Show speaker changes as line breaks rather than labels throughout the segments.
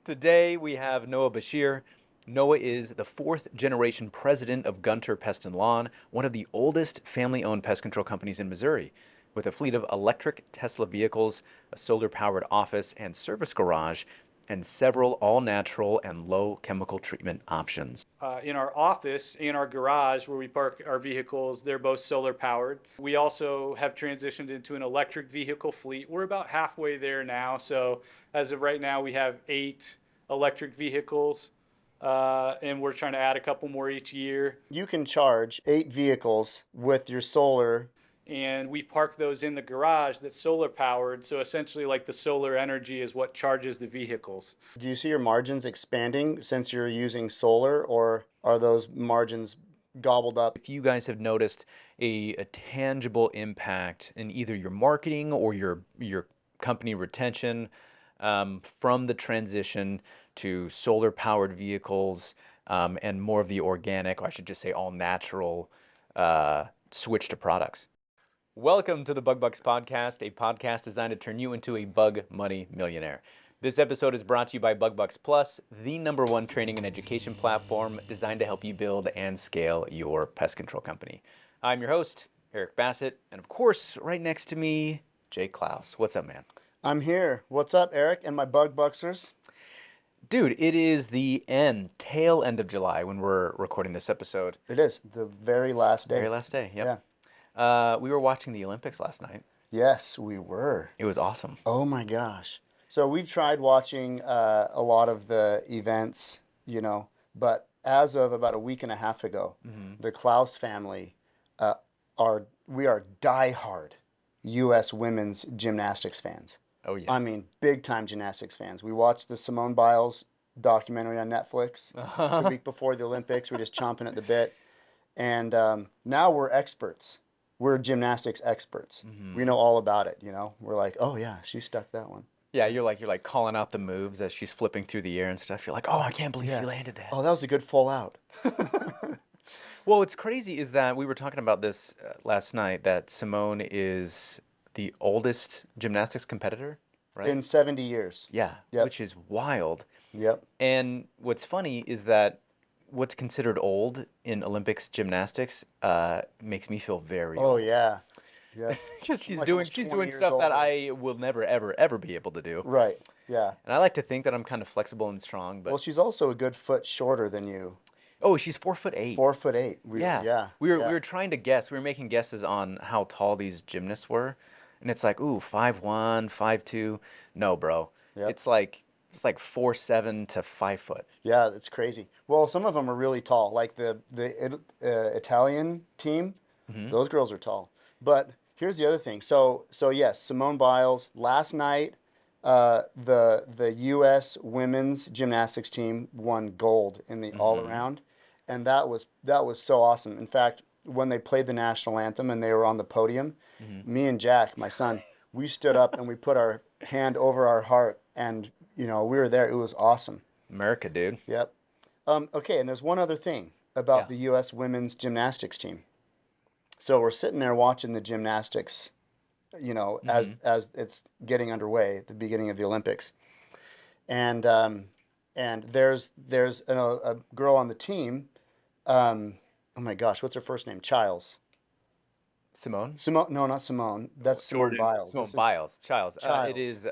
Today we have Noah Besheer. Noah is the fourth generation president of Gunter Pest and Lawn, one of the oldest family owned pest control companies in Missouri. With a fleet of electric Tesla vehicles, a solar powered office and service garage, and several all natural and low chemical treatment options.
In our office, in our garage where we park our vehicles, they're both solar powered. We also have transitioned into an electric vehicle fleet. We're about halfway there now. So, as of right now, we have 8 electric vehicles, and we're trying to add a couple more each year.
You can charge 8 vehicles with your solar.
And we park those in the garage that's solar powered. So, essentially, like the solar energy is what charges the vehicles.
Do you see your margins expanding since you're using solar, or are those margins gobbled up?
If you guys have noticed a tangible impact in either your marketing or your company retention from the transition to solar powered vehicles and more of the organic, or I should just say all natural switch to products. Welcome to the Bug Bucks Podcast, a podcast designed to turn you into a bug money millionaire. This episode is brought to you by Bug Bucks Plus, the #1 training and education platform designed to help you build and scale your pest control company. I'm your host, Eric Bassett, and of course, right next to me, Jay Klaus. What's up, man?
I'm here. What's up, Eric and my bug bucksers?
Dude, it is the tail end of July when we're recording this episode.
It is the very last day.
Very last day, yep.
Yeah.
We were watching the Olympics last night.
Yes, we were.
It was awesome.
Oh my gosh. So we've tried watching a lot of the events, but as of about a week and a half ago, the Klaus family we are diehard U.S. women's gymnastics fans.
Oh, yes.
I mean, big time gymnastics fans. We watched the Simone Biles documentary on Netflix the week before the Olympics. We're just chomping at the bit. And now we're experts. We're gymnastics experts. We know all about it, We're like, oh yeah, she stuck that one.
Yeah, you're like calling out the moves as she's flipping through the air and stuff. You're like, oh, I can't believe
Yeah.
she landed that.
Oh, that was a good full out.
Well, what's crazy is that we were talking about this last night, that Simone is the oldest gymnastics competitor, right?
In 70 years.
Yeah,
Yep.
which is wild.
Yep.
And what's funny is that what's considered old in Olympics gymnastics makes me feel very
Oh
old.
yeah. Yes.
Because she's
Like
doing
almost 20 years
stuff that
older.
I will never ever be able to do.
Right. Yeah.
And I like to think that I'm kind of flexible and strong, but
Well, she's also a good foot shorter than you.
oh, she's 4'8".
4'8".
Yeah.
Yeah.
We
yeah.
were trying to guess. We were making guesses on how tall these gymnasts were. And it's like, ooh, 5'1", 5'2". No, bro.
Yep.
It's like 4'7" to 5 foot.
Yeah, it's crazy. Well, some of them are really tall. Like the Italian team, those girls are tall. But here's the other thing. So yes, Simone Biles last night. The U.S. women's gymnastics team won gold in the all around, and that was so awesome. In fact, when they played the national anthem and they were on the podium, me and Jack, my son, we stood up and we put our hand over our heart, and we were there. It was awesome.
America, dude.
Yep. Okay, and there's one other thing about
Yeah.
the U.S. women's gymnastics team. So we're sitting there watching the gymnastics, as it's getting underway at the beginning of the Olympics, and there's a girl on the team. Oh my gosh, what's her first name? Childs.
Simone?
Simone? No, not Simone. That's Simone
Jordan.
Biles.
Simone
This is
Biles. Childs.
Childs.
It is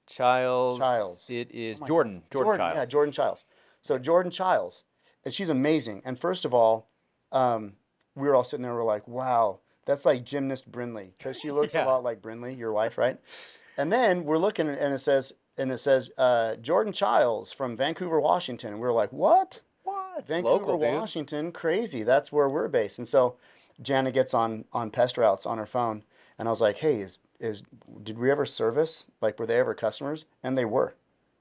Childs.
Childs.
It is
Oh my
Jordan.
God.
Jordan Childs.
Yeah, Jordan Childs. So Jordan Childs, and she's amazing. And first of all, we were all sitting there. We're like, wow, that's like gymnast Brinley, because she looks
Yeah.
a lot like Brinley, your wife, right? And then we're looking, and it says Jordan Childs from Vancouver, Washington. And we were like, what?
What?
Vancouver,
Local, dude.
Washington, crazy. That's where we're based. And so Jana gets on Pest Routes on her phone, and I was like, hey, did we ever service? Like, were they ever customers? And they were.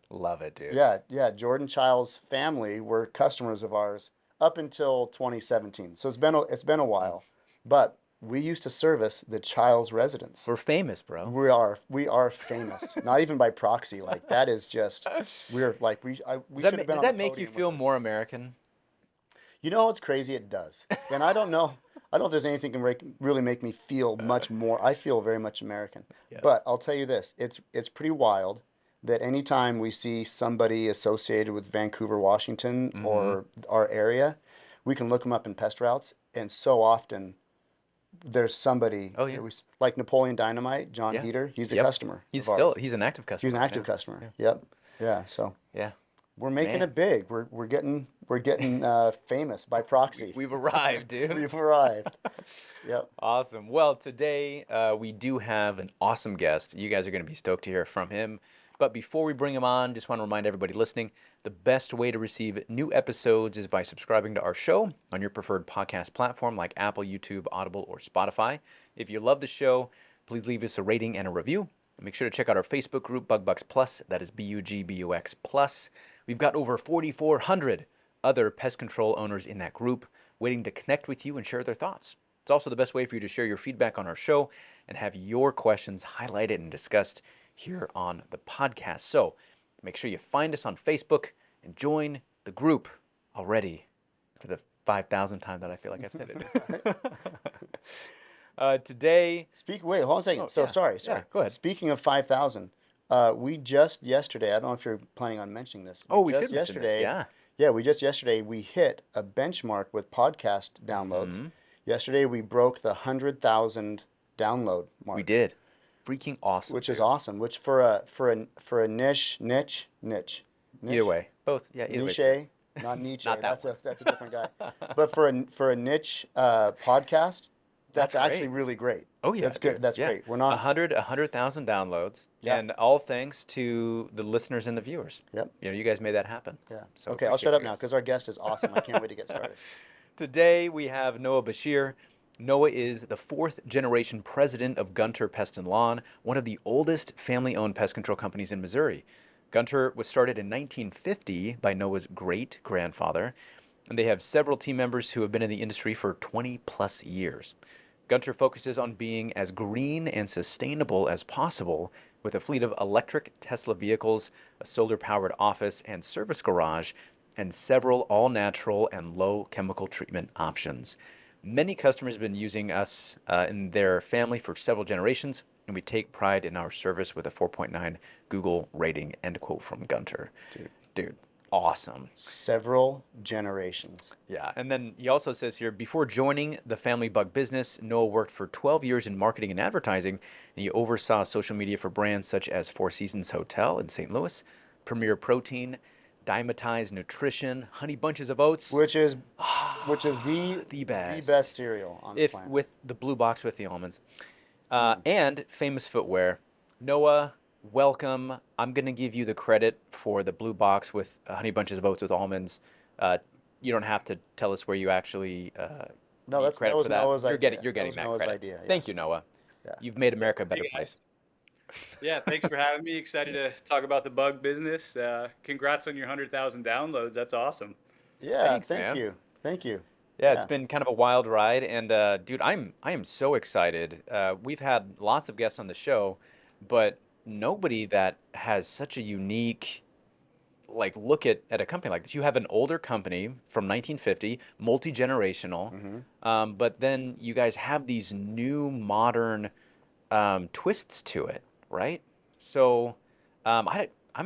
Love it, dude.
Yeah. Jordan Child's family were customers of ours up until 2017. So it's been a while, but we used to service the Child's residents.
We're famous, bro.
We are famous. Not even by proxy. Like, that is just we're like we should have been
Does
on
that
the
make you
podium
feel
with
more American?
You know what's crazy? It does. And I don't know if there's anything can really make me feel much more. I feel very much American.
Yes.
But I'll tell you this, it's pretty wild that anytime we see somebody associated with Vancouver, Washington,
Mm-hmm.
or our area, we can look them up in pest routes, and so often there's somebody
Oh yeah.
that was like Napoleon Dynamite, John
Yeah.
Heater. He's a
Yep.
customer of ours.
He's an active
He's
customer
an
right
active
now.
customer.
Yeah.
Yep. Yeah. So
Yeah.
we're making
Man.
it big. We're getting famous by proxy.
We've arrived, dude.
We've arrived. Yep.
Awesome. Well, today we do have an awesome guest. You guys are going to be stoked to hear from him. But before we bring him on, just want to remind everybody listening, the best way to receive new episodes is by subscribing to our show on your preferred podcast platform like Apple, YouTube, Audible, or Spotify. If you love the show, please leave us a rating and a review. Make sure to check out our Facebook group, BugBucks Plus. That is BUGBUX Plus. We've got over 4,400 other pest control owners in that group waiting to connect with you and share their thoughts. It's also the best way for you to share your feedback on our show and have your questions highlighted and discussed here on the podcast. So make sure you find us on Facebook and join the group already for the 5,000th time that I feel like I've said it. Today,
Wait, hold on a second.
oh,
So
yeah,
sorry,
yeah,
sorry.
go ahead.
Speaking of 5,000, we just yesterday, I don't know if you're planning on mentioning this.
Oh, we should mention this. Yeah.
We just yesterday, we hit a benchmark with podcast downloads.
Hmm.
Yesterday, we broke the 100,000 download
We
mark,
did. Freaking awesome,
which is
dude.
awesome. Which for a niche
Either
niche
way. Both. Yeah, either way is good.
niche, not Nietzsche.
Not that
That's a different guy.
one.
But for a niche podcast,
That's
that's actually
great.
really great.
Oh yeah,
That's good.
dude.
That's
Yeah.
great. We're not.
100,000 downloads,
Yeah.
and all thanks to the listeners and the viewers.
Yep.
You guys made that happen.
Yeah.
So
Okay, I'll
appreciate
shut up
you
now
guys.
because our guest is awesome. I can't wait to get started.
Today we have Noah Besheer. Noah is the fourth generation president of Gunter Pest and Lawn, one of the oldest family-owned pest control companies in Missouri. Gunter was started in 1950 by Noah's great grandfather, and they have several team members who have been in the industry for 20 plus years. Gunter focuses on being as green and sustainable as possible with a fleet of electric Tesla vehicles, a solar powered office and service garage, and several all natural and low chemical treatment options. Many customers have been using us in their family for several generations, and we take pride in our service with a 4.9 Google rating. End quote from Gunter.
Dude,
Dude, awesome.
several generations.
Yeah, and then he also says here, before joining the family bug business, Noah worked for 12 years in marketing and advertising, and he oversaw social media for brands such as Four Seasons Hotel in St. Louis, Premier Protein, Dimetized Nutrition, Honey Bunches of Oats,
Which is which is the
the
the
best.
best cereal on the
If
planet.
with the blue box with the almonds,
Mm.
and Famous Footwear. Noah, welcome. I'm gonna give you the credit for the blue box with Honey Bunches of Oats with almonds. Uh, you don't have to tell us where you actually
No,
need
that
credit for
was
that.
Noah's idea.
You're
That
getting
was
that
Noah's
credit.
idea. Yeah.
Thank you, Noah.
Yeah.
You've made America a
Hey
better
guys.
place.
Yeah, thanks for having me. Excited to talk about the bug business. Congrats on your 100,000 downloads. That's awesome.
Yeah.
Thanks,
Thank
man.
you. Thank you.
Yeah, it's
Yeah.
been kind of a wild ride, and dude, I am so excited. We've had lots of guests on the show, but nobody that has such a unique look at a company like this. You have an older company from 1950, multi-generational,
Hmm.
but then you guys have these new modern twists to it, right? So I'm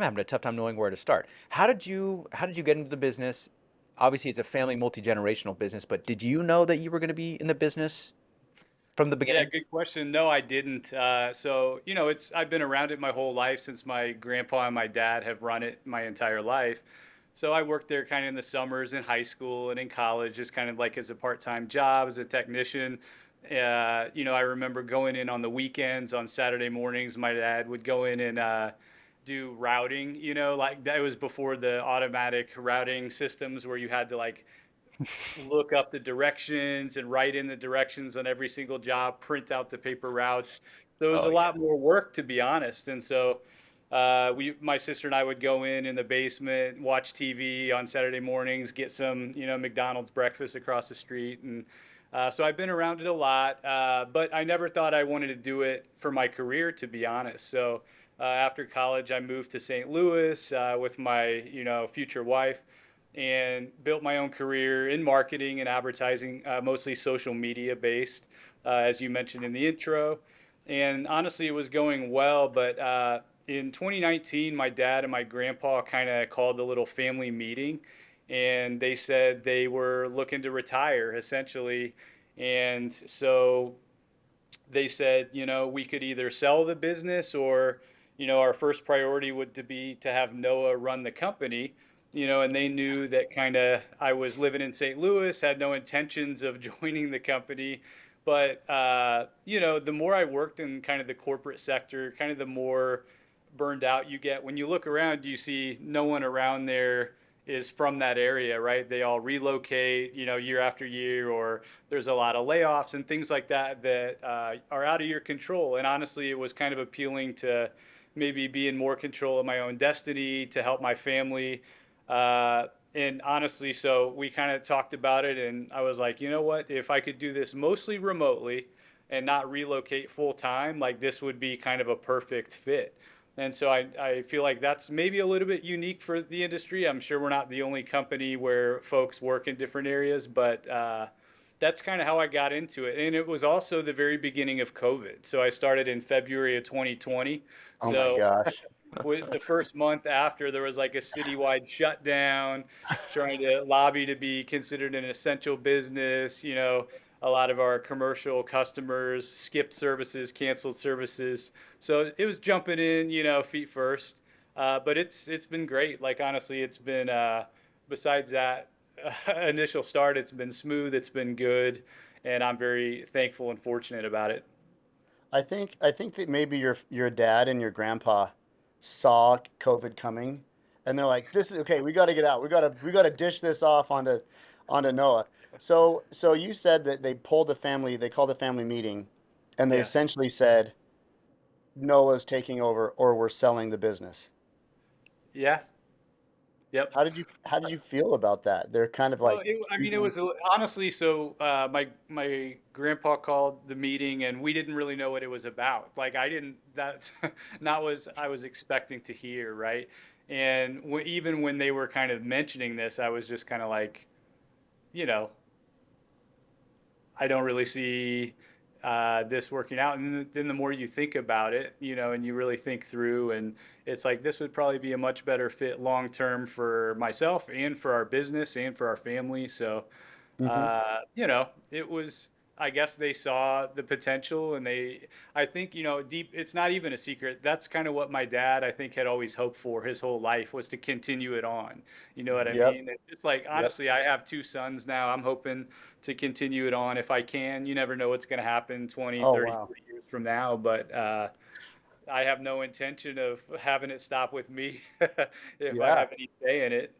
having a tough time knowing where to start. How did you get into the business? Obviously, it's a family multi-generational business, but did you know that you were going to be in the business from the
Yeah,
beginning?
good question. No, I didn't. So, it's I've been around it my whole life since my grandpa and my dad have run it my entire life. So I worked there kind of in the summers in high school and in college, just kind of like as a part-time job as a technician. I remember going in on the weekends on Saturday mornings. My dad would go in and do routing. Like that was before the automatic routing systems where you had to like look up the directions and write in the directions on every single job, print out the paper routes. So it was
Oh
a
yeah.
lot more work, to be honest. And so my sister and I would go in the basement, watch TV on Saturday mornings, get some, McDonald's breakfast across the street. And so I've been around it a lot, but I never thought I wanted to do it for my career, to be honest. So after college, I moved to St. Louis with my, future wife and built my own career in marketing and advertising, mostly social media based, as you mentioned in the intro. And honestly, it was going well, but in 2019, my dad and my grandpa kind of called a little family meeting, and they said they were looking to retire essentially. And so they said, we could either sell the business or, our first priority would to be to have Noah run the company, and they knew that kind of I was living in St. Louis, had no intentions of joining the company. But, the more I worked in kind of the corporate sector, kind of the more burned out you get. When you look around, you see no one around there is from that area, right? They all relocate, year after year, or there's a lot of layoffs and things like that that are out of your control. And honestly, it was kind of appealing to maybe be in more control of my own destiny to help my family. And honestly, so we kind of talked about it, and I was like, you know what? If I could do this mostly remotely and not relocate full time, like this would be kind of a perfect fit. And so I feel like that's maybe a little bit unique for the industry. I'm sure we're not the only company where folks work in different areas, but that's kind of how I got into it. And it was also the very beginning of COVID. So I started in February of 2020.
Oh my
So
gosh.
with the first month after, there was like a citywide shutdown, trying to lobby to be considered an essential business. A lot of our commercial customers skipped services, canceled services. So it was jumping in, feet first. But it's been great. Like honestly, it's been besides that initial start, it's been smooth, it's been good, and I'm very thankful and fortunate about it.
I think that maybe your dad and your grandpa saw COVID coming, and they're like, "This is okay. We got to get out. We got to dish this off onto Noah." So you said that they called a family meeting, and they
Yeah.
essentially said Noah's taking over or we're selling the business.
Yeah. Yep.
How did you feel about that? They're kind of
Well,
like
I mean, it
shooting.
was honestly so. My grandpa called the meeting, and we didn't really know what it was about. Like, I didn't that not was I was expecting to hear, right? And even when they were kind of mentioning this, I was just kind of like, you know, I don't really see this working out. And then the more you think about it, and you really think through, and it's like this would probably be a much better fit long term for myself and for our business and for our family. So
Hmm.
it was, I guess they saw the potential and I think, deep, it's not even a secret. That's kind of what my dad, I think, had always hoped for his whole life was to continue it on. You know what I
Yep.
mean? It's like,
Yep.
honestly, I have two sons now. I'm hoping to continue it on if I can. You never know what's going to happen 20,
Oh
30,
wow.
40 years from now, but, I have no intention of having it stop with me if I
Yeah,
have any say in it.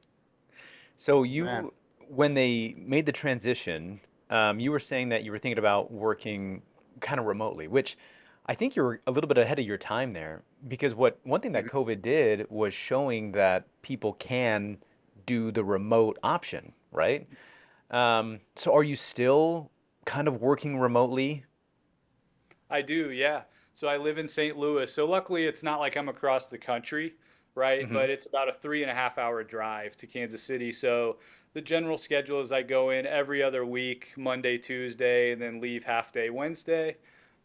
So
man.
when they made the transition, you were saying that you were thinking about working kind of remotely, which I think you're a little bit ahead of your time there, because one thing that COVID did was showing that people can do the remote option, right? So are you still kind of working remotely?
I do, yeah. So I live in St. Louis. So luckily, it's not like I'm across the country, right?
Hmm.
But it's about a 3.5 hour drive to Kansas City. So the general schedule is I go in every other week, Monday, Tuesday, and then leave half day Wednesday.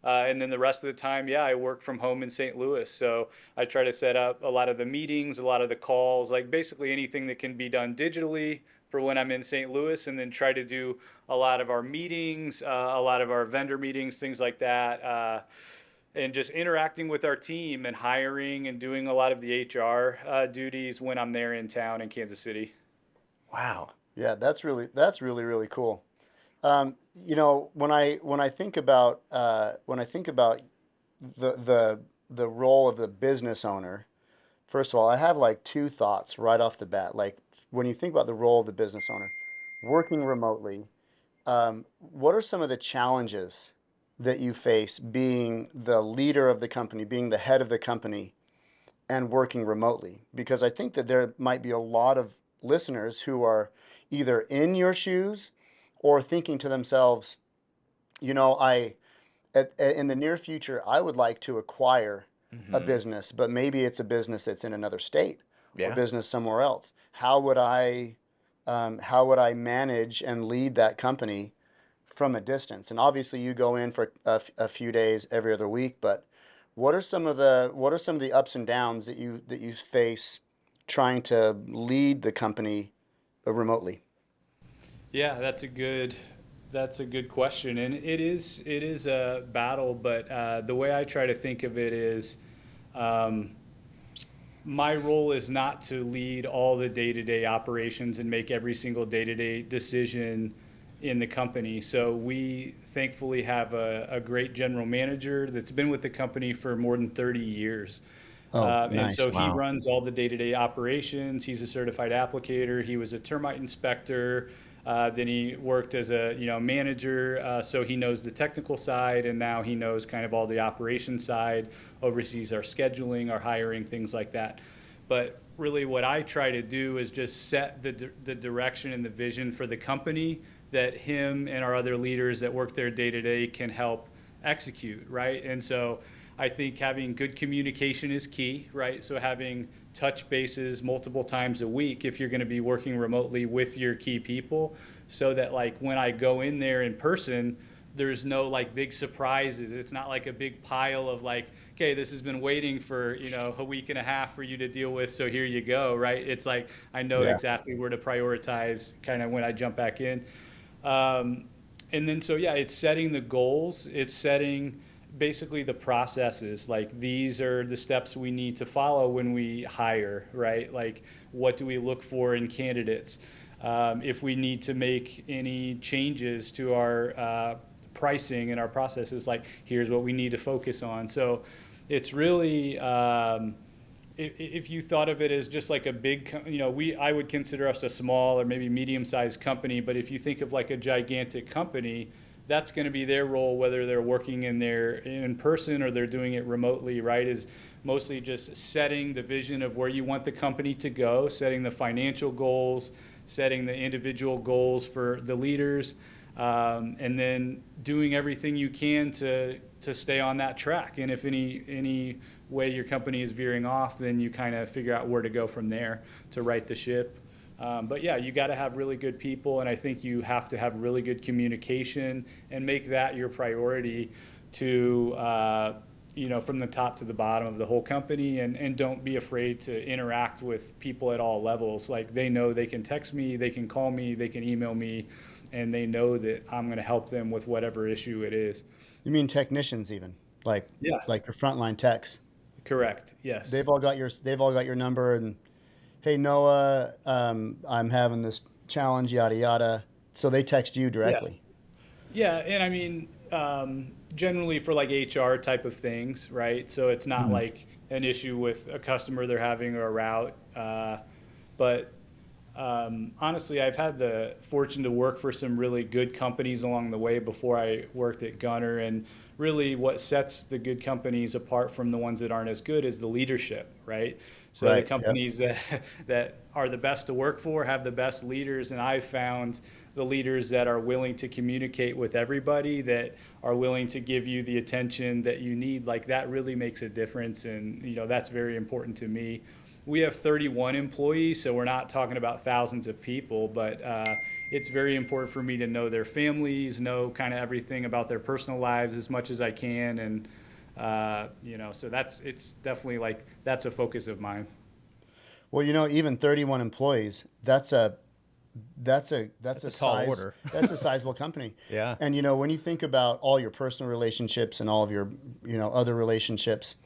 And then the rest of the time, yeah, I work from home in St. Louis. So I try to set up a lot of the meetings, a lot of the calls, like basically anything that can be done digitally for when I'm in St. Louis, and then try to do a lot of our meetings, a lot of our vendor meetings, things like that, and just interacting with our team and hiring and doing a lot of the HR duties when I'm there in town in Kansas City.
Wow.
Yeah, that's really really cool. When I think about the role of the business owner, first of all, I have like two thoughts right off the bat. Like when you think about the role of the business owner, working remotely, what are some of the challenges that you face being the leader of the company, being the head of the company, and working remotely? Because I think that there might be a lot of listeners who are either in your shoes or thinking to themselves, I in the near future, I would like to acquire a
Hmm.
business, but maybe it's a business that's in another state or
Yeah.
business somewhere else. How would I manage and lead that company from a distance? And obviously, you go in for a few days every other week, but what are some of the ups and downs that you face trying to lead the company remotely?
Yeah, that's a good question, and it is a battle. But the way I try to think of it is, um, my role is not to lead all the day-to-day operations and make every single day-to-day decision in the company. So we thankfully have a great general manager that's been with the company for more than 30 years.
Oh,
And
nice.
so he
Wow.
runs all the day-to-day operations. He's a certified applicator. He was a termite inspector. Then he worked as a manager, so he knows the technical side, and now he knows kind of all the operations side, oversees our scheduling, our hiring, things like that. But really, what I try to do is just set the direction and the vision for the company that him and our other leaders that work there day to day can help execute, right? And so I think having good communication is key, right? So having touch bases multiple times a week if you're going to be working remotely with your key people, so that like when I go in there in person, there's no like big surprises. It's not like a big pile of like, okay, this has been waiting for, a week and a half for you to deal with, so here you go, right? It's like I know
Yeah.
exactly where to prioritize kind of when I jump back in. Um, and then so yeah, it's setting the goals, it's setting basically the processes. Like these are the steps we need to follow when we hire, right? Like what do we look for in candidates? If we need to make any changes to our pricing and our processes, like here's what we need to focus on. So it's really, if you thought of it as just like a big, I would consider us a small or maybe medium-sized company, but if you think of like a gigantic company, that's going to be their role, whether they're working in person or they're doing it remotely, right? Is mostly just setting the vision of where you want the company to go, setting the financial goals, setting the individual goals for the leaders, and then doing everything you can to stay on that track. And if any way your company is veering off, then you kind of figure out where to go from there to right the ship. But yeah, you got to have really good people, and I think you have to have really good communication and make that your priority to, from the top to the bottom of the whole company, and don't be afraid to interact with people at all levels. Like they know they can text me, they can call me, they can email me, and they know that I'm going to help them with whatever issue it is.
You mean technicians even, like
Yeah,
like your frontline techs?
correct. Yes.
They've all got your number and hey Noah, I'm having this challenge, yada yada. So they text you
Yeah.
directly.
Yeah, and I mean, generally for like HR type of things, right? So it's not
Mhm.
like an issue with a customer they're having or a route. But honestly, I've had the fortune to work for some really good companies along the way before I worked at Gunter. And really, what sets the good companies apart from the ones that aren't as good is the leadership, right? So the
Right. Yep.
companies that, that are the best to work for have the best leaders. And I've found the leaders that are willing to communicate with everybody, that are willing to give you the attention that you need, like that really makes a difference. And, that's very important to me. We have 31 employees, so we're not talking about thousands of people, but it's very important for me to know their families, know kind of everything about their personal lives as much as I can. And, so it's definitely like, that's a focus of mine.
Well, even 31 employees, that's
That's
a
a tall
size
order.
that's a sizable company.
Yeah.
And when you think about all your personal relationships and all of your, other relationships,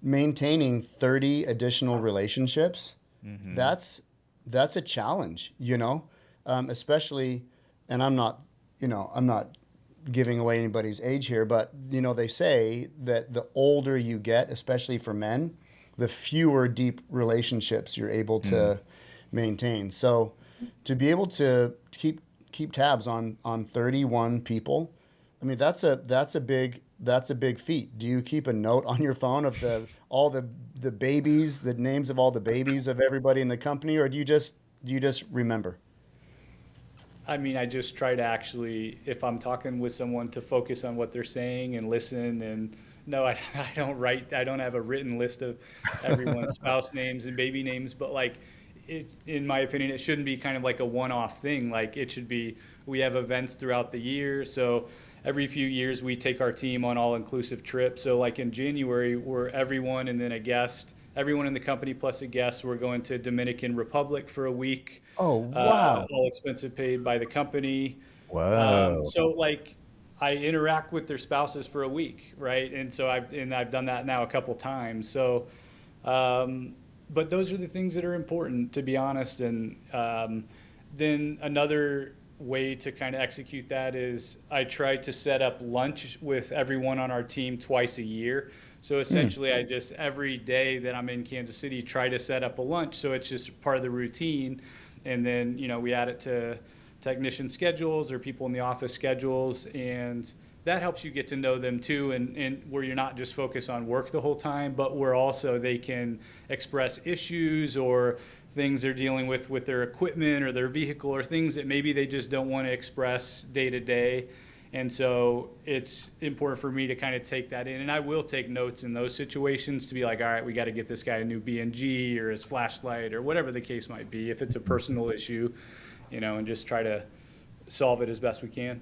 maintaining 30 additional relationships,
Mm-hmm.
that's a challenge, especially, and I'm not giving away anybody's age here, but they say that the older you get, especially for men, the fewer deep relationships you're able
Mm.
to maintain. So to be able to keep tabs on 31 people, I mean that's a big feat. Do you keep a note on your phone of the babies, the names of all the babies of everybody in the company, or do you just remember?
I mean, I just try to actually, if I'm talking with someone, to focus on what they're saying and listen. And no, I don't write, I don't have a written list of everyone's spouse names and baby names, but like, in my opinion, it shouldn't be kind of like a one off thing. Like, it should be, we have events throughout the year. So every few years we take our team on all-inclusive trips. So like in January, we're everyone and then a guest, everyone in the company plus a guest. We're going to Dominican Republic for a week,
Oh, wow.
all expenses paid by the company.
Whoa.
So like I interact with their spouses for a week, right? And so I've done that now a couple times. So, um, but those are the things that are important, to be honest. And then another way to kind of execute that is I try to set up lunch with everyone on our team twice a year. So
Hmm.
essentially, I just every day that I'm in Kansas City try to set up a lunch. So it's just part of the routine, and then we add it to technician schedules or people in the office schedules, and that helps you get to know them too, and where you're not just focused on work the whole time, but where also they can express issues or things they're dealing with their equipment or their vehicle, or things that maybe they just don't want to express day to day. And so it's important for me to kind of take that in, and I will take notes in those situations to be like, all right, we got to get this guy a new BNG or his flashlight or whatever the case might be, if it's a personal issue, and just try to solve it as best we can.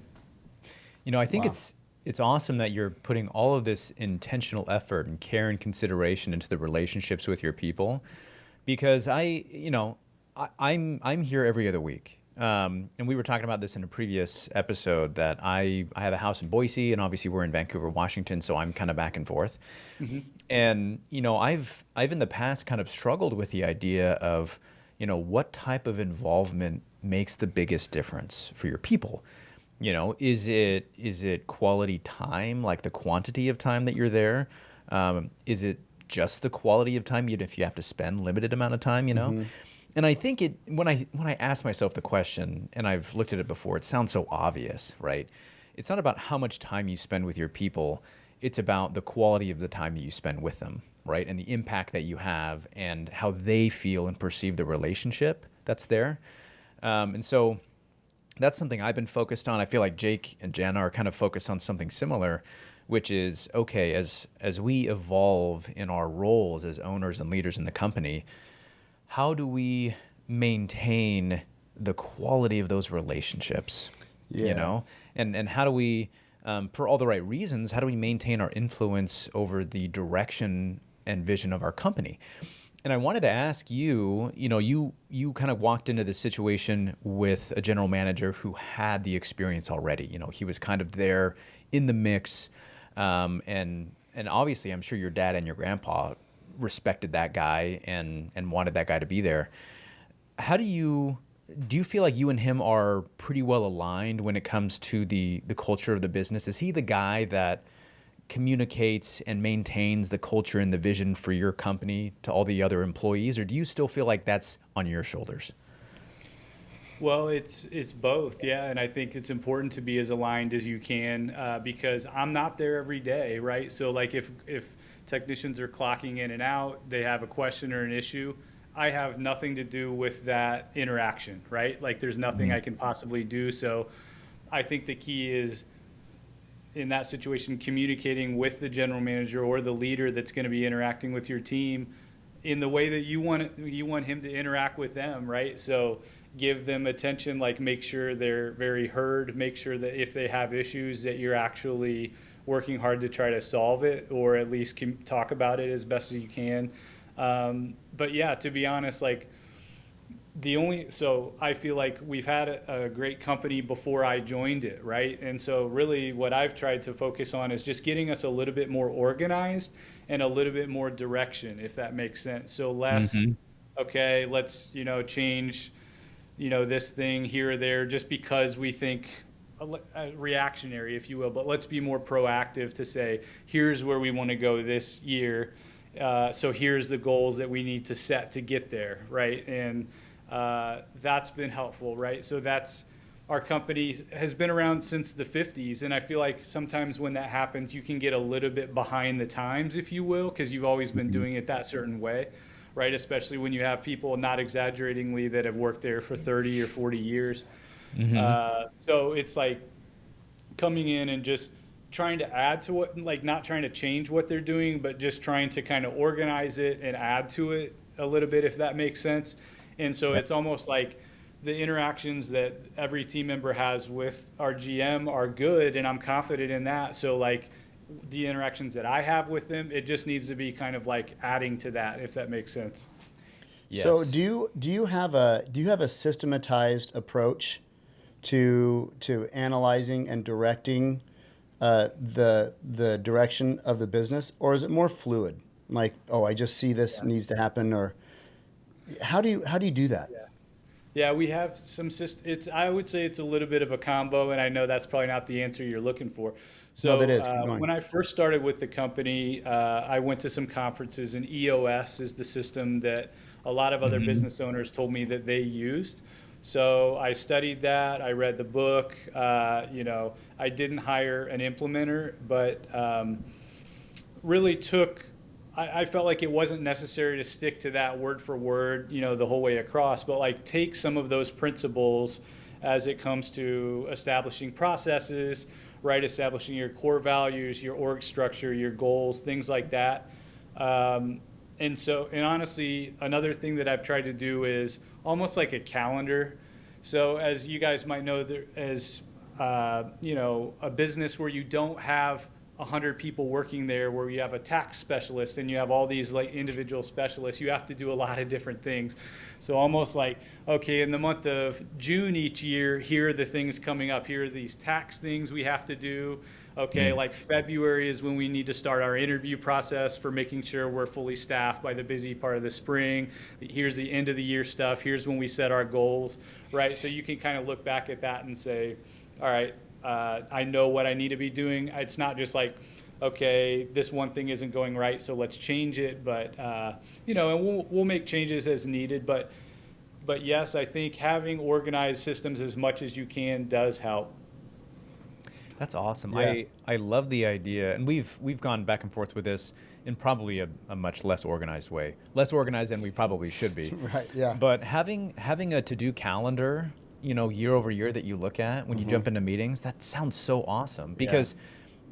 I think
Wow.
it's awesome that you're putting all of this intentional effort and care and consideration into the relationships with your people, because I'm here every other week. And we were talking about this in a previous episode that I have a house in Boise, and obviously we're in Vancouver, Washington, so I'm kind of back and forth.
Mm-hmm.
And I've in the past kind of struggled with the idea of, what type of involvement makes the biggest difference for your people. Is it quality time, like the quantity of time that you're there? Is it just the quality of time, even if you have to spend limited amount of time?
Hmm.
And I think when I ask myself the question, and I've looked at it before, it sounds so obvious, right? It's not about how much time you spend with your people. It's about the quality of the time that you spend with them, right? And the impact that you have and how they feel and perceive the relationship that's there. And so that's something I've been focused on. I feel like Jake and Jana are kind of focused on something similar, which is okay, as we evolve in our roles as owners and leaders in the company, how do we maintain the quality of those relationships? You
Yeah.
know, and how do we, for all the right reasons, how do we maintain our influence over the direction and vision of our company? And I wanted to ask you, you kind of walked into this situation with a general manager who had the experience already. He was kind of there in the mix, and obviously, I'm sure your dad and your grandpa respected that guy and wanted that guy to be there. How do you feel like you and him are pretty well aligned when it comes to the culture of the business? Is he the guy that communicates and maintains the culture and the vision for your company to all the other employees, or do you still feel like that's on your shoulders?
Well, it's both, yeah, and I think it's important to be as aligned as you can, because I'm not there every day, right? So like if technicians are clocking in and out, they have a question or an issue, I have nothing to do with that interaction, right? Like there's nothing I
Mhm.
can possibly do. So I think the key is in that situation communicating with the general manager or the leader that's going to be interacting with your team in the way that you want him to interact with them, right? So give them attention, like make sure they're very heard, make sure that if they have issues that you're actually working hard to try to solve it, or at least talk about it as best as you can. But yeah, to be honest, like so I feel like we've had a great company before I joined it, right? And so really what I've tried to focus on is just getting us a little bit more organized and a little bit more direction, if that makes sense. So less,
Mhm.
okay, let's, change, this thing here or there just because we think reactionary, if you will, but let's be more proactive to say, here's where we want to go this year. So here's the goals that we need to set to get there, right? And that's been helpful, right? So that's our company has been around since the 50s, and I feel like sometimes when that happens, you can get a little bit behind the times, if you will, because you've always been
Hmm.
doing it that certain way, right? Especially when you have people, not exaggeratingly, that have worked there for 30 or 40 years.
Mhm.
So it's like coming in and just trying to add to what, like not trying to change what they're doing, but just trying to kind of organize it and add to it a little bit, if that makes sense. And so
Yep.
it's almost like the interactions that every team member has with our GM are good, and I'm confident in that. So like the interactions that I have with them, it just needs to be kind of like adding to that, if that makes sense.
So
Yes.
do you have a systematized approach to analyzing and directing the direction of the business, or is it more fluid? Like, oh, I just see this needs to happen, or how do you do that?
Yeah, we have some It's I would say it's a little bit of a combo, and I know that's probably not the answer you're looking for.
No, that
So
is. Keep going.
when I first started with the company, I went to some conferences, and EOS is the system that a lot of other
Hmm.
business owners told me that they used. So I studied that. I read the book. I didn't hire an implementer, but really took I felt like it wasn't necessary to stick to that word for word, the whole way across, but like take some of those principles as it comes to establishing processes, right? Establishing your core values, your org structure, your goals, things like that. And honestly, another thing that I've tried to do is almost like a calendar. So as you guys might know, there as a business where you don't have 100 people working there, where you have a tax specialist and you have all these like individual specialists, you have to do a lot of different things. So almost like, okay, in the month of June each year, here are the things coming up. Here are these tax things we have to do. Okay, like February is when we need to start our interview process for making sure we're fully staffed by the busy part of the spring. Here's the end of the year stuff. Here's when we set our goals, right? So you can kind of look back at that and say, all right, I know what I need to be doing. It's not just like, okay, this one thing isn't going right, so let's change it. But and we'll make changes as needed. But yes, I think having organized systems as much as you can does help.
That's awesome.
Yeah.
I love the idea, and we've gone back and forth with this in probably a much less organized way, less organized than we probably should be.
Right. Yeah.
But having a to-do calendar, year over year that you look at when you
Mm-hmm.
jump into meetings, that sounds so awesome
Yeah.
because,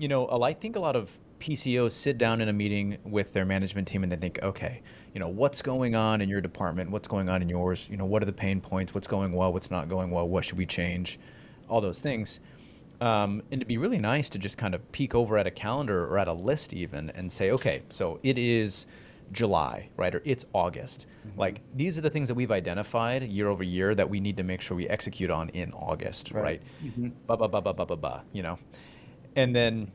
I think a lot of PCOs sit down in a meeting with their management team and they think, okay, what's going on in your department? What's going on in yours? What are the pain points? What's going well? What's not going well? What should we change? All those things. And it'd be really nice to just kind of peek over at a calendar or at a list even and say, okay, so it is July, right? Or it's August.
Mm-hmm.
Like these are the things that we've identified year over year that we need to make sure we execute on in August,
Right.
right? Ba ba ba ba ba ba ba. And then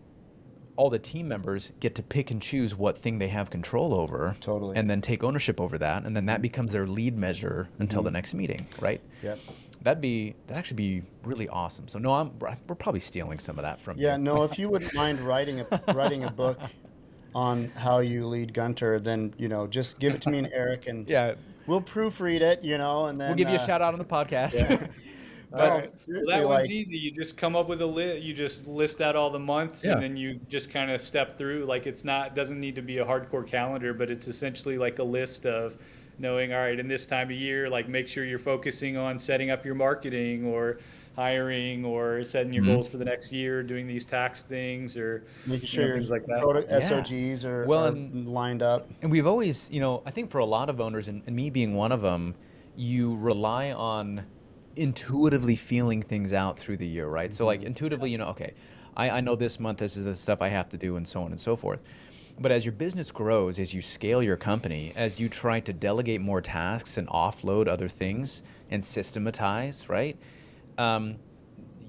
all the team members get to pick and choose what thing they have control over
Totally.
and then take ownership over that. And then that becomes their lead measure until
Mm-hmm.
the next meeting, right?
Yep.
That'd actually be really awesome. So no, we're probably stealing some of that from
Yeah.
you.
No, if you wouldn't mind writing a book on how you lead Gunter, then just give it to me and Eric, and
Yeah,
we'll proofread it, and
we'll
then
give you a shout out on the
Yeah.
podcast.
All
But
no,
right. Well,
seriously,
that one's
like,
easy. You just come up with a list. You just list out all the months, and
yeah,
then you just kind of step through. Like it's not doesn't need to be a hardcore calendar, but it's essentially like a list of knowing. All right, in this time of year, like make sure you're focusing on setting up your marketing or hiring or setting your
mhm.
goals for the next year, doing these tax things or
making sure your
things like that.
Yeah.
SOGs
Well,
are lined up.
and we've always, I think for a lot of owners, and me being one of them, you rely on intuitively feeling things out through the year, right? So, like,
Hmm.
intuitively, okay, I know this month this is the stuff I have to do, and so on and so forth. But as your business grows, as you scale your company, as you try to delegate more tasks and offload other things and systematize, right? Um,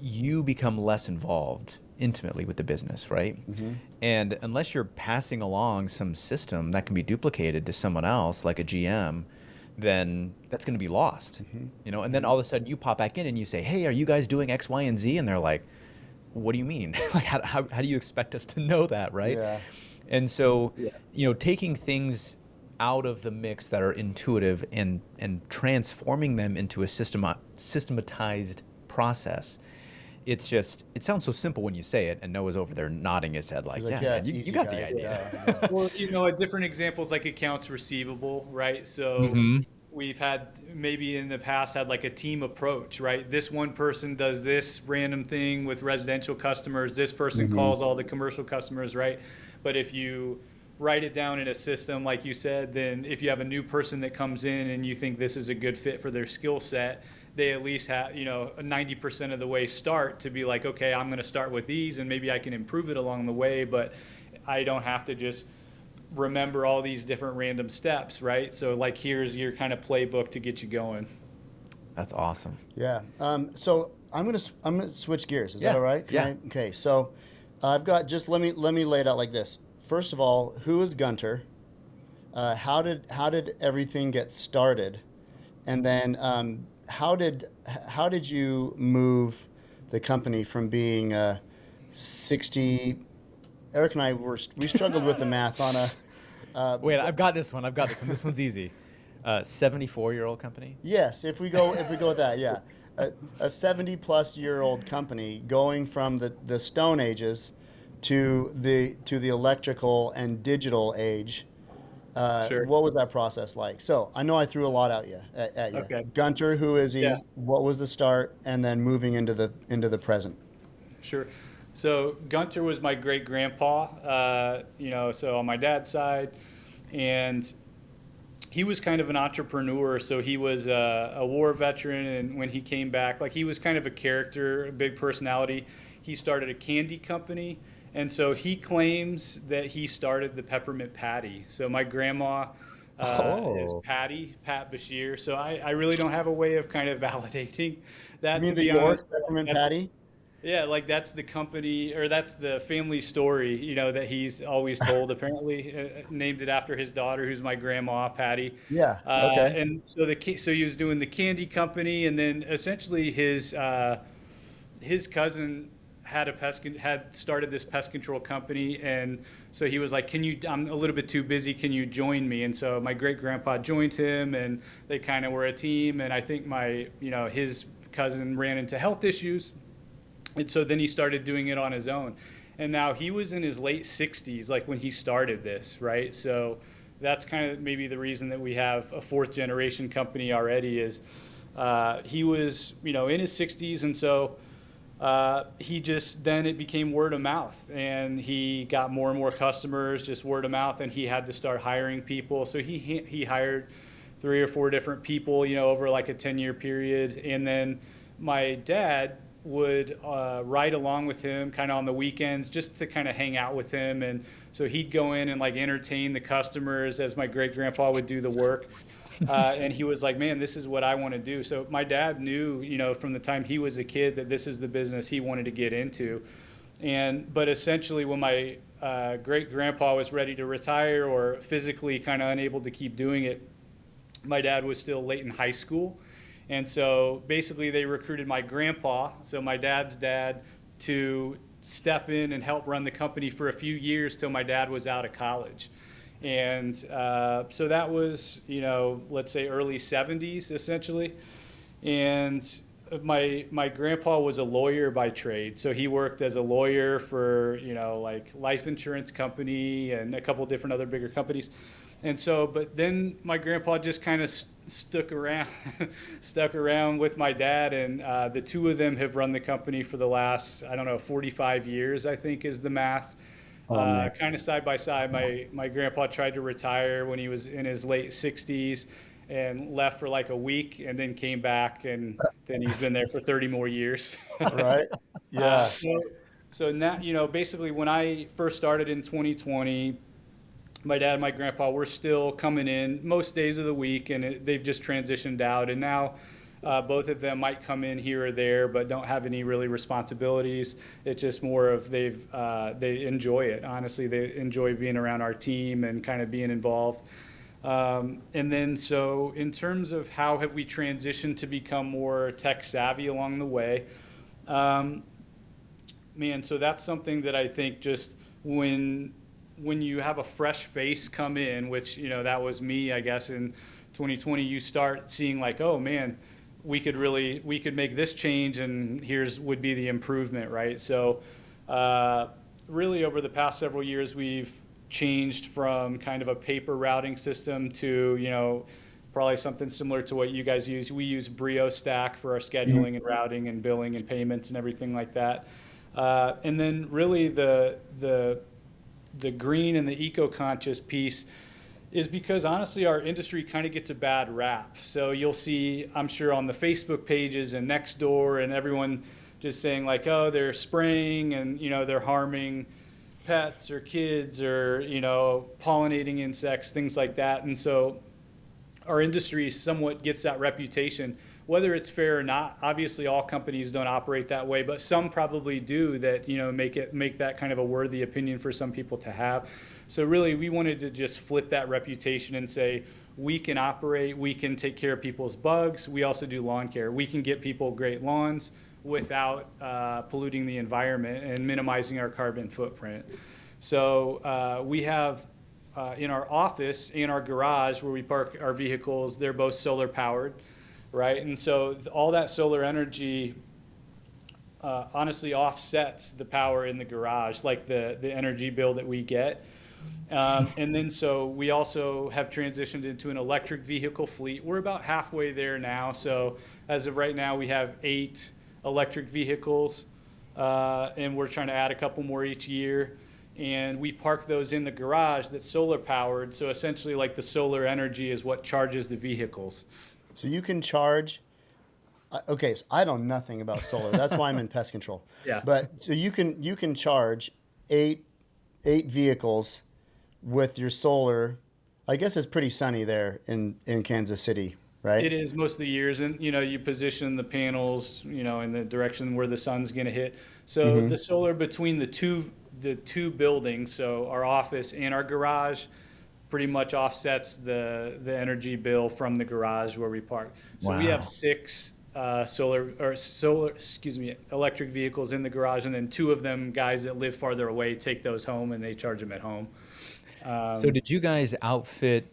you become less involved intimately with the business, right?
Hmm.
And unless you're passing along some system that can be duplicated to someone else, like a GM, then that's going to be lost.
Hmm.
And then all of a sudden you pop back in and you say, "Hey, are you guys doing X, Y, and Z?" And they're like, "What do you mean? Like, how do you expect us to know that, right?"
Yeah.
And so,
Yeah.
taking things out of the mix that are intuitive and transforming them into a systematized process. It sounds so simple when you say it, and Noah's over there nodding his head
He's
like,
like,
"Yeah,
yeah,
man,
it's
you
easy,
got the
guys.
idea."
Duh. Yeah.
Well, a different examples like accounts receivable, right? So
Hmm.
we've had maybe in the past had like a team approach, right? This one person does this random thing with residential customers, this person
Hmm.
calls all the commercial customers, right? But if you write it down in a system, like you said, then if you have a new person that comes in and you think this is a good fit for their skill set, they at least have, a 90% of the way start to be like, okay, I'm going to start with these and maybe I can improve it along the way, but I don't have to just remember all these different random steps, right? So like here's your kind of playbook to get you going.
That's awesome.
Yeah. So I'm gonna switch gears. Is that
Yeah,
all right? Can
yeah.
I? Okay. So I've got just let me lay it out like this. First of all, who is Gunter? How did everything get started? And then how did you move the company from being 60? Eric and I we struggled with the math on a
Wait,
but
I've got this one. I've got this one. This one's easy. 74-year-old company.
yes, if we go with that, yeah, a 70-plus-year-old company going from the Stone Ages to the electrical and digital age.
Sure.
What was that process like? So I know I threw a lot at you.
Okay.
Gunter, who is
Yeah.
he? What was the start, and then moving into the present?
Sure. So Gunter was my great grandpa, so on my dad's side, and he was kind of an entrepreneur. So he was a war veteran, and when he came back, like he was kind of a character, a big personality. He started a candy company, and so he claims that he started the peppermint patty. So my grandma is
Oh.
Pat Besheer. So I really don't have a way of kind of validating
You
that,
mean
to
the
be
York
honest.
peppermint
That's
patty?
yeah, like that's the company or that's the family story, that he's always told. Apparently, named it after his daughter, who's my grandma, Patty.
Yeah. Okay.
And so so he was doing the candy company, and then essentially his cousin had started this pest control company, and so he was like, "Can you? I'm a little bit too busy. Can you join me?" And so my great grandpa joined him, and they kind of were a team. And I think his cousin ran into health issues, and so then he started doing it on his own. And now he was in his late 60s, like when he started this, right? So that's kind of maybe the reason that we have a fourth generation company already is he was, in his 60s. And so he just, then it became word of mouth, and he got more and more customers, just word of mouth, and he had to start hiring people. So he hired 3 or 4 different people, over like a 10-year period. And then my dad would ride along with him kind of on the weekends just to kind of hang out with him. And so he'd go in and like entertain the customers as my great grandpa would do the work. And he was like, man, this is what I want to do. So my dad knew, from the time he was a kid that this is the business he wanted to get into. But essentially, when my great grandpa was ready to retire or physically kind of unable to keep doing it, my dad was still late in high school. And so basically, they recruited my grandpa, so my dad's dad, to step in and help run the company for a few years till my dad was out of college. And so that was, let's say early 70s essentially. And my grandpa was a lawyer by trade, so he worked as a lawyer for like life insurance company and a couple different other bigger companies. And so, but then my grandpa just kind of stuck around, stuck around with my dad, and the two of them have run the company for the last, I don't know, 45 years, I think is the math.
Oh man.
Kind of side by side. My grandpa tried to retire when he was in his late 60s and left for like a week and then came back, and then he's been there for 30 more years.
Right.
uh,
Yeah.
so, so now, basically when I first started in 2020, my dad and my grandpa were still coming in most days of the week, and they've just transitioned out. And now both of them might come in here or there, but don't have any really responsibilities. It's just more of they enjoy it. Honestly, they enjoy being around our team and kind of being involved. And then so in terms of how have we transitioned to become more tech savvy along the way, um, man, so that's something that I think just when you have a fresh face come in, which that was me, I guess in 2020, you start seeing like, oh man, we could make this change, and here's would be the improvement, right? So uh, really over the past several years, we've changed from kind of a paper routing system to probably something similar to what you guys use. We use Brio Stack for our
Mhm.
scheduling and routing and billing and payments and everything like that. And then really the green and the eco-conscious piece is because honestly, our industry kind of gets a bad rap. So you'll see, I'm sure, on the Facebook pages and Nextdoor and everyone just saying like, oh, they're spraying and they're harming pets or kids or pollinating insects, things like that. And so our industry somewhat gets that reputation, whether it's fair or not. Obviously, all companies don't operate that way, but some probably do that, make that kind of a worthy opinion for some people to have. So really, we wanted to just flip that reputation and say, we can operate, we can take care of people's bugs. We also do lawn care. We can get people great lawns without polluting the environment and minimizing our carbon footprint. So we have in our office, in our garage where we park our vehicles, they're both solar powered, right? And so all that solar energy honestly offsets the power in the garage, like the energy bill that we get. And then so we also have transitioned into an electric vehicle fleet. We're about halfway there now. So as of right now, we have 8 electric vehicles, and we're trying to add a couple more each year. And we park those in the garage that's solar powered. So essentially, like the solar energy is what charges the vehicles.
So you can charge. Okay, so I know nothing about solar. That's why I'm in pest control.
Yeah.
But so you can charge eight eight vehicles with your solar. I guess it's pretty sunny there in Kansas City, right?
It is most of the years, and you position the panels, in the direction where the sun's going to hit. So
Mm-hmm.
the solar between the two buildings, so our office and our garage, pretty much offsets the energy bill from the garage where we park. So we have
Wow.
6 excuse me, electric vehicles in the garage, and then 2 of them guys that live farther away take those home and they charge them at home.
So
Um,
did you guys outfit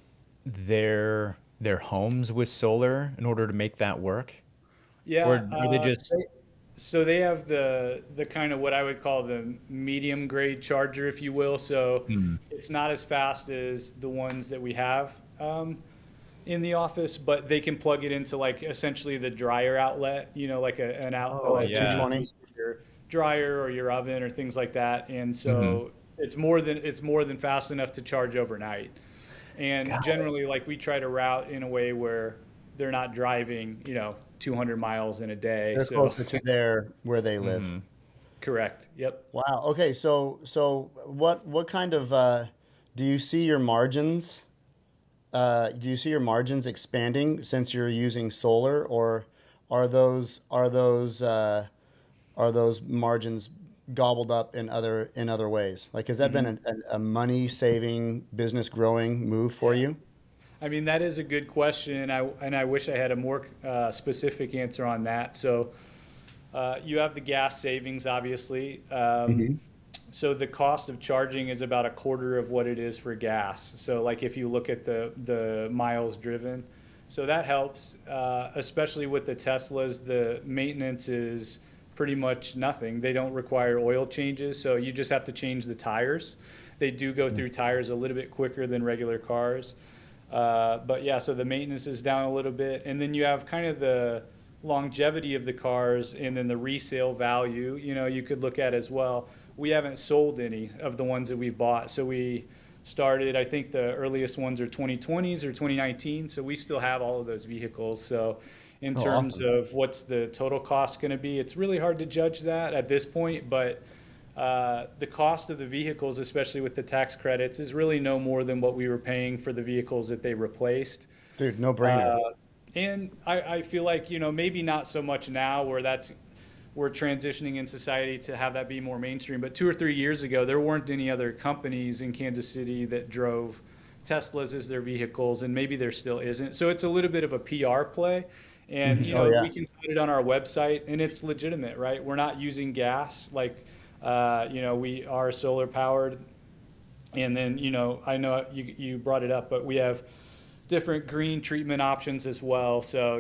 their homes with solar in order to make that work? Or
yeah,
are they just
so they have the kind of what I would call the medium grade charger, if you will. So
Hmm.
it's not as fast as the ones that we have in the office, but they can plug it into like essentially the dryer outlet, like an
Oh,
outlet that you
yeah.
220.
use for your dryer or your oven or things like that. And
Mhm.
so it's more than fast enough to charge overnight. And
Got it.
generally, like we try to route in a way where they're not driving, 200 miles in a day.
They're
So
closer to there where they live.
Mhm.
correct. Yep.
Wow. Okay. So what kind of do you see your margins? Do you see your margins expanding since you're using solar, or are those margins gobbled up in other ways? Like, has that been
hmm
a money saving, business growing move for
Yeah.
you?
I mean, that is a good question, and I wish I had a more specific answer on that. So you have the gas savings, obviously.
Hmm.
So the cost of charging is about a quarter of what it is for gas. So like if you look at the miles driven, so that helps, especially with the Teslas. The maintenance is pretty much nothing. They don't require oil changes, so you just have to change the tires. They do go through tires a little bit quicker than regular cars. But yeah, so the maintenance is down a little bit, and then you have kind of the longevity of the cars, and then the resale value. You could look at as well. We haven't sold any of the ones that we've bought, so we started. I think the earliest ones are 2020s or 2019, so we still have all of those vehicles. So in
Oh,
terms
awesome.
of what's the total cost going to be, it's really hard to judge that at this point, but the cost of the vehicles, especially with the tax credits, is really no more than what we were paying for the vehicles that they replaced.
Dude, no brainer.
Uh, and I feel like, maybe not so much now where we're transitioning in society to have that be more mainstream. But 2 or 3 years ago, there weren't any other companies in Kansas City that drove Teslas as their vehicles, and maybe there still isn't. So it's a little bit of a PR play. And,
Oh yeah.
we can put it on our website and it's legitimate, right? We're not using gas. Like, we are solar powered. And then, I know you brought it up, but we have different green treatment options as well. So,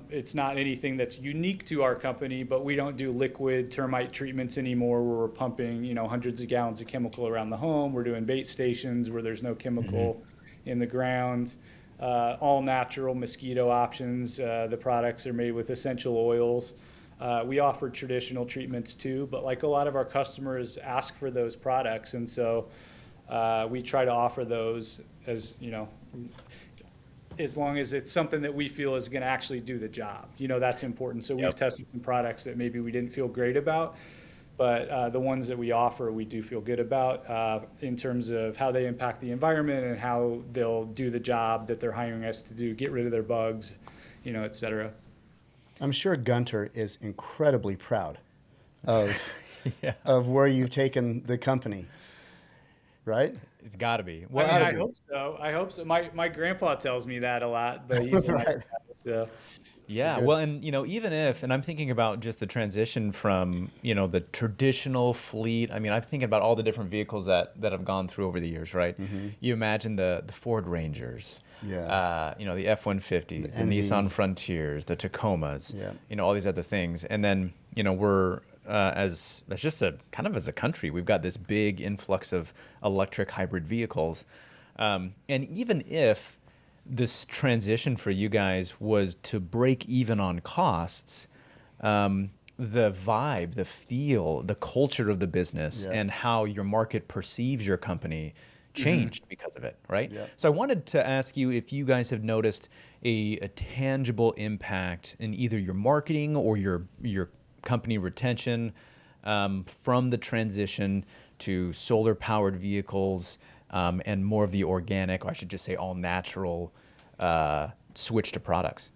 it's not anything that's unique to our company, but we don't do liquid termite treatments anymore where we're pumping, hundreds of gallons of chemical around the home. We're doing bait stations where there's no
Mhm.
chemical in the ground. All natural mosquito options. The products are made with essential oils. We offer traditional treatments too, but like a lot of our customers ask for those products. And so we try to offer those as as long as it's something that we feel is going to actually do the job. That's important. So we've
Yep.
tested some products that maybe we didn't feel great about, but the ones that we offer, we do feel good about in terms of how they impact the environment and how they'll do the job that they're hiring us to do, get rid of their bugs, et cetera.
I'm sure Gunter is incredibly proud of
Yeah,
where you've taken the company, right?
it's got to be.
I
Well,
mean,
Gotta
I
be.
hope so. I hope so. My grandpa tells me that a lot, but he's a nice
Right.
guy. So
yeah,
Good.
well, and even if, and I'm thinking about just the transition from, the traditional fleet. I mean, I'm thinking about all the different vehicles that have gone through over the years, right?
Mm-hmm.
You imagine the Ford Rangers,
Yeah.
the
The
F-150s, the Nissan
envy.
Frontiers, the Tacomas,
Yeah.
all these other things. And then, we're as just a kind of as a country, we've got this big influx of electric hybrid vehicles. And even if this transition for you guys was to break even on costs, the vibe, the feel, the culture of the business,
Yeah.
and how your market perceives your company changed because of it, right?
Yeah.
So I wanted to ask you if you guys have noticed a tangible impact in either your marketing or your company retention from the transition to solar powered vehicles and more of the organic, or I should just say all natural switch to products.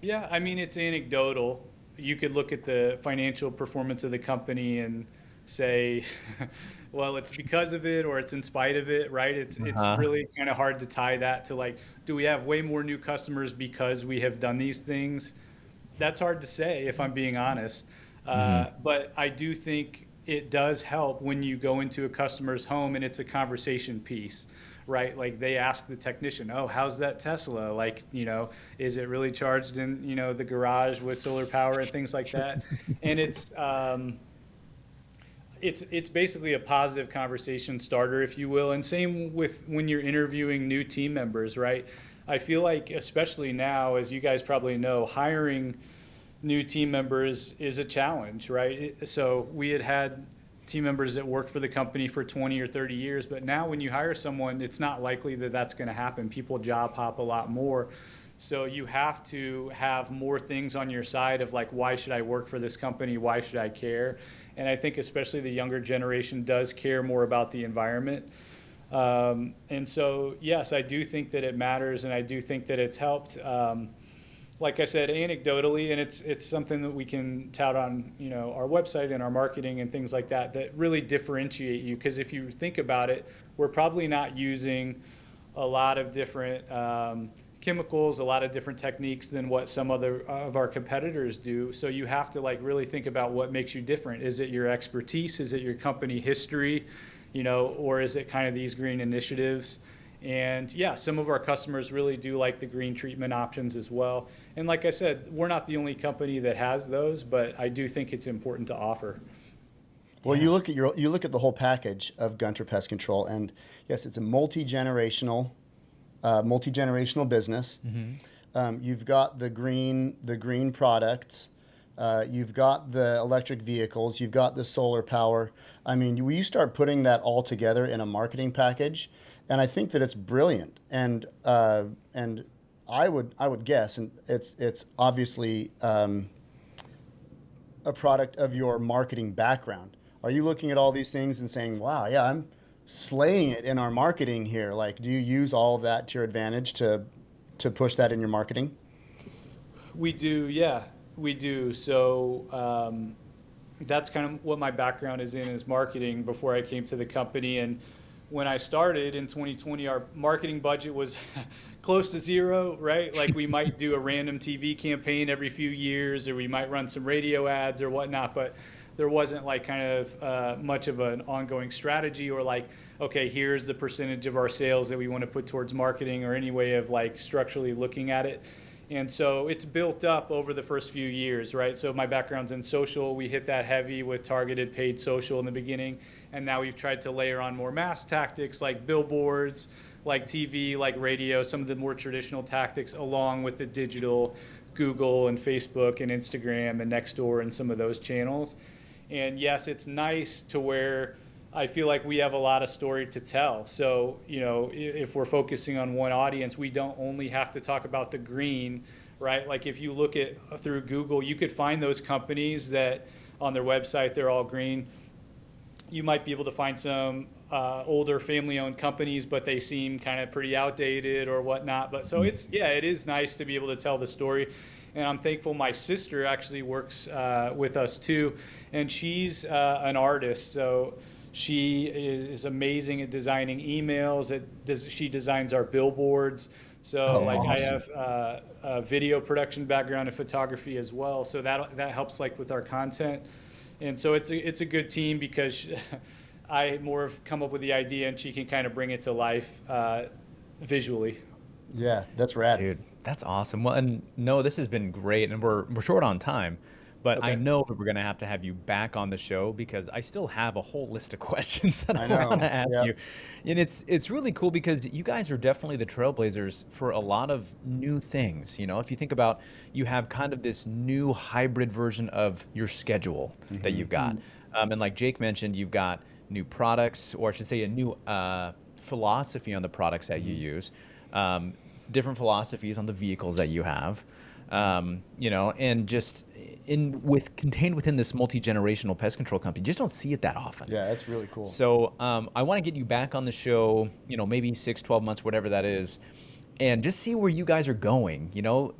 yeah, I mean, it's anecdotal. You could look at the financial performance of the company and say, well, it's because of it or it's in spite of it, right? It's
Uh-huh.
really kind of hard to tie that to like, do we have way more new customers because we have done these things? That's hard to say if I'm being honest.
Hmm.
But I do think it does help when you go into a customer's home and it's a conversation piece, right? Like they ask the technician, "Oh, how's that Tesla? Like, is it really charged in, the garage with solar power and things like that?" And it's basically a positive conversation starter, if you will. And same with when you're interviewing new team members, right? I feel like, especially now, as you guys probably know, hiring new team members is a challenge, right? So we had team members that worked for the company for 20 or 30 years, but now when you hire someone, it's not likely that that's going to happen. People job hop a lot more. So you have to have more things on your side of like, why should I work for this company? Why should I care? And I think especially the younger generation does care more about the environment. And so, yes, I do think that it matters, and I do think that it's helped. Like I said, anecdotally, and it's something that we can tout on, our website and our marketing and things like that, that really differentiate you. Because if you think about it, we're probably not using a lot of different chemicals, a lot of different techniques than what some other of our competitors do. So you have to like really think about what makes you different. Is it your expertise? Is it your company history? Or is it kind of these green initiatives? And yeah, some of our customers really do like the green treatment options as well. And like I said, we're not the only company that has those, but I do think it's important to offer.
Well,
Yeah.
you look at the whole package of Gunter Pest Control, and yes, it's a multi generational business.
Hmm.
You've got the green products. You've got the electric vehicles. You've got the solar power. I mean, you start putting that all together in a marketing package, and I think that it's brilliant. And I would guess, and it's obviously a product of your marketing background. Are you looking at all these things and saying, "Wow, yeah, I'm slaying it in our marketing here"? Like, do you use all of that to your advantage to push that in your marketing?
We do, yeah, we do. So that's kind of what my background is in, is marketing before I came to the company. And when I started in 2020, our marketing budget was close to zero, right? Like we might do a random TV campaign every few years, or we might run some radio ads or whatnot, but there wasn't like kind of much of an ongoing strategy or like, okay, here's the percentage of our sales that we want to put towards marketing, or any way of like structurally looking at it. And so it's built up over the first few years, right? So my background's in social. We hit that heavy with targeted paid social in the beginning. And now we've tried to layer on more mass tactics like billboards, like TV, like radio, some of the more traditional tactics, along with the digital Google and Facebook and Instagram and Nextdoor and some of those channels. And yes, it's nice to where I feel like we have a lot of story to tell. So, if we're focusing on one audience, we don't only have to talk about the green, right? Like if you look at through Google, you could find those companies that on their website, they're all green. You might be able to find some older family-owned companies, but they seem kind of pretty outdated or whatnot. But so it is nice to be able to tell the story. And I'm thankful my sister actually works with us too, and she's an artist. So she is amazing at designing emails. She designs our billboards. So
Oh,
like I
awesome.
have a video production background and photography as well. So that helps like with our content. And so it's a good team because I more have come up with the idea and she can kind of bring it to life visually.
Yeah, that's rad.
Dude, that's awesome. Well, and no, this has been great, and we're short on time, but I
Okay.
know that we're gonna have to have you back on the show because I still have a whole list of questions that
I
I want
know.
to ask
Yep.
you, and it's really cool because you guys are definitely the trailblazers for a lot of new things. If you think about, you have kind of this new hybrid version of your schedule that
Hmm.
you've got, and like Jake mentioned, you've got new products, or I should say, a new philosophy on the products that you
Hmm.
use. Um, Different philosophies on the vehicles that you have, and just contained within this multi-generational pest control company. You just don't see it that often.
Yeah, that's really cool.
So I want to get you back on the show, maybe 6, 12 months, whatever that is, and just see where you guys are going.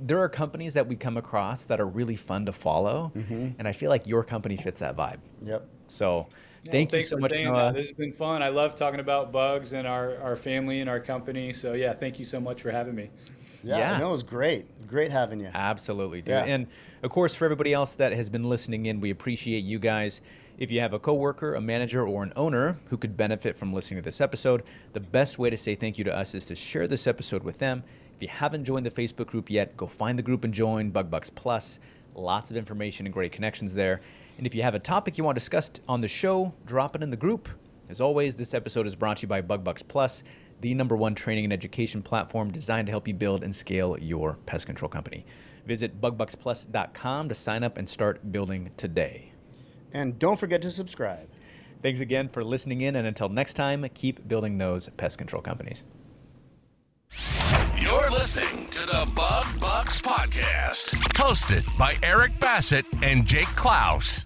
There are companies that we come across that are really fun to follow,
Hmm.
and I feel like your company fits that vibe.
Yep.
So
Yeah, well,
thank you
thanks
so
for
much,
saying that.
Noah.
This has been fun. I love talking about bugs and our family and our company. So yeah, thank you so much for having me.
Yeah,
Yeah.
no, it was great. Great having you.
Absolutely, dude.
Yeah.
And of course, for everybody else that has been listening in, we appreciate you guys. If you have a coworker, a manager, or an owner who could benefit from listening to this episode, the best way to say thank you to us is to share this episode with them. If you haven't joined the Facebook group yet, go find the group and join Bug Bucks Plus. Lots of information and great connections there. And if you have a topic you want discussed on the show, drop it in the group. As always, this episode is brought to you by Bug Bucks Plus, the #1 training and education platform designed to help you build and scale your pest control company. Visit bugbucksplus.com to sign up and start building today.
And don't forget to subscribe.
Thanks again for listening in, and until next time, keep building those pest control companies.
You're listening to the Bug Bucks Podcast, hosted by Eric Bassett and Jake Klaus.